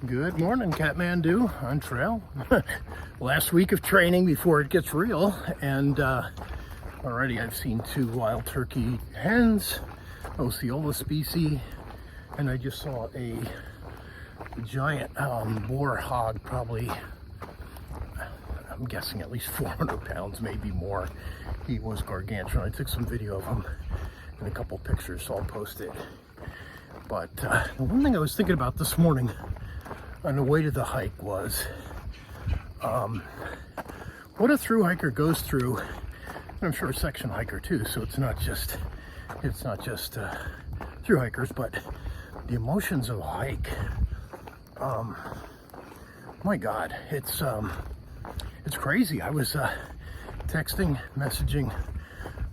Good morning, Kathmandu on trail. Last week of training before it gets real, and already I've seen 2 wild turkey hens, Osceola species, and I just saw a giant boar hog, probably, I'm guessing at least 400 pounds, maybe more. He was gargantuan. I took some video of him and a couple pictures, so I'll post it. But the one thing I was thinking about this morning on the way to the hike was what a through hiker goes through, and I'm sure a section hiker too, so it's not just through hikers, but the emotions of a hike. My God, it's crazy. I was messaging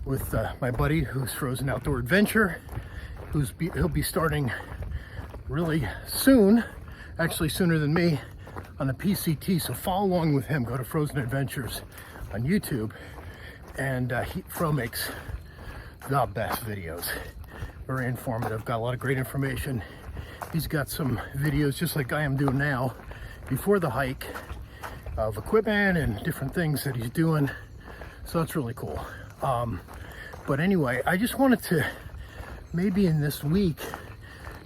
with my buddy who's Frozen Outdoor Adventure, he'll be starting really soon, actually sooner than me, on the PCT, so follow along with him. Go to Frozen Adventures on YouTube, and Fro makes the best videos. Very informative, got a lot of great information. He's got some videos just like I am doing now before the hike of equipment and different things that he's doing, so that's really cool. But anyway, I just wanted to maybe in this week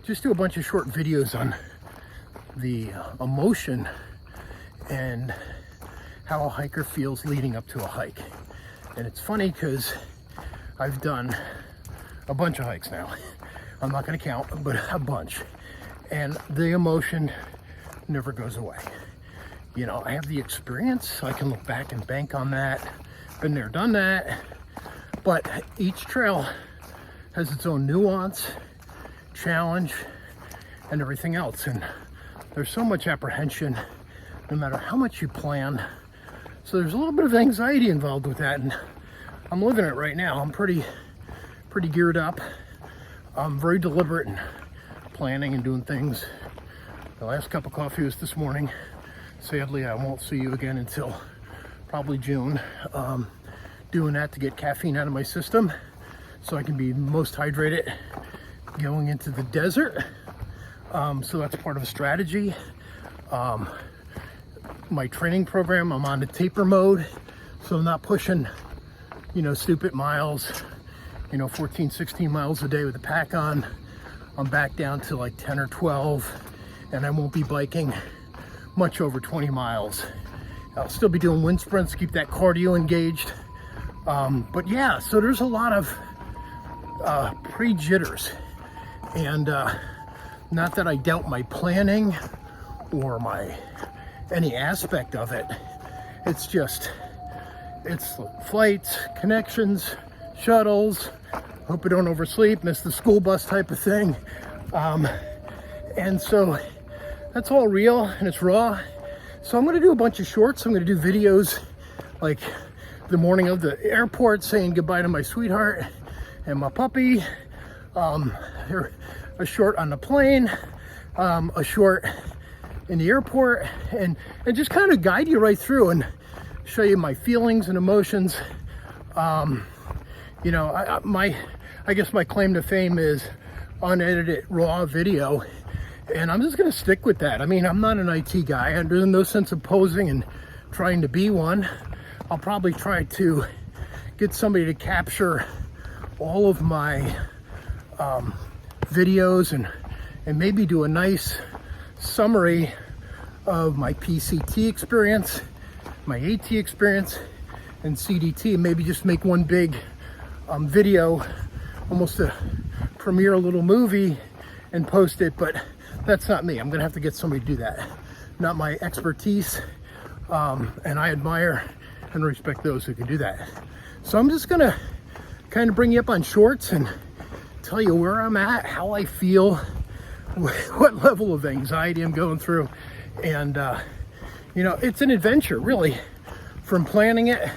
just do a bunch of short videos on the emotion and how a hiker feels leading up to a hike. And it's funny because I've done a bunch of hikes now. I'm not going to count, but a bunch. And the emotion never goes away. You know, I have the experience, so I can look back and bank on that. Been there, done that. But each trail has its own nuance, challenge, and everything else. And there's so much apprehension, no matter how much you plan. So there's a little bit of anxiety involved with that, and I'm living it right now. I'm pretty geared up. I'm very deliberate in planning and doing things. The last cup of coffee was this morning. Sadly, I won't see you again until probably June. Doing that to get caffeine out of my system so I can be most hydrated going into the desert. So that's part of a strategy. My training program, I'm on the taper mode, so I'm not pushing, stupid miles, 14, 16 miles a day with the pack on. I'm back down to like 10 or 12, and I won't be biking much over 20 miles. I'll still be doing wind sprints, keep that cardio engaged. But yeah, so there's a lot of pre-jitters, and not that I doubt my planning or any aspect of it. It's flights, connections, shuttles, hope I don't oversleep, miss the school bus type of thing. And so that's all real and it's raw. So I'm gonna do a bunch of shorts. I'm gonna do videos like the morning of the airport saying goodbye to my sweetheart and my puppy, a short on the plane, a short in the airport, and just kind of guide you right through and show you my feelings and emotions. I guess my claim to fame is unedited raw video, and I'm just gonna stick with that. I mean, I'm not an IT guy, and there's no sense of posing and trying to be one. I'll probably try to get somebody to capture all of my videos and maybe do a nice summary of my PCT experience, my AT experience, and CDT, and maybe just make one big video, almost a premiere little movie, and post it. But that's not me. I'm gonna have to get somebody to do that. Not my expertise, and I admire and respect those who can do that. So I'm just gonna kind of bring you up on shorts and tell you where I'm at, how I feel, what level of anxiety I'm going through. And it's an adventure, really, from planning it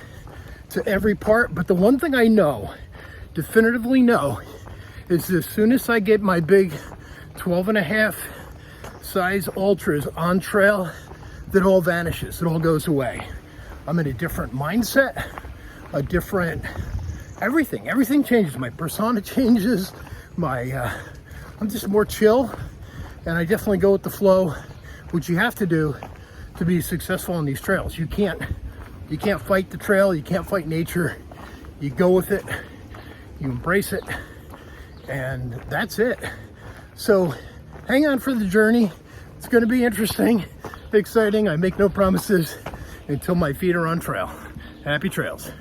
to every part. But the one thing I definitively know, is as soon as I get my big 12.5 size ultras on trail, that all vanishes, it all goes away. I'm in a different mindset, everything changes. My persona changes, I'm just more chill, and I definitely go with the flow what you have to do to be successful on these trails. You can't fight the trail, you can't fight nature. You go with it, you embrace it, and that's it. So hang on for the journey. It's going to be interesting, exciting. I make no promises until my feet are on trail. Happy trails.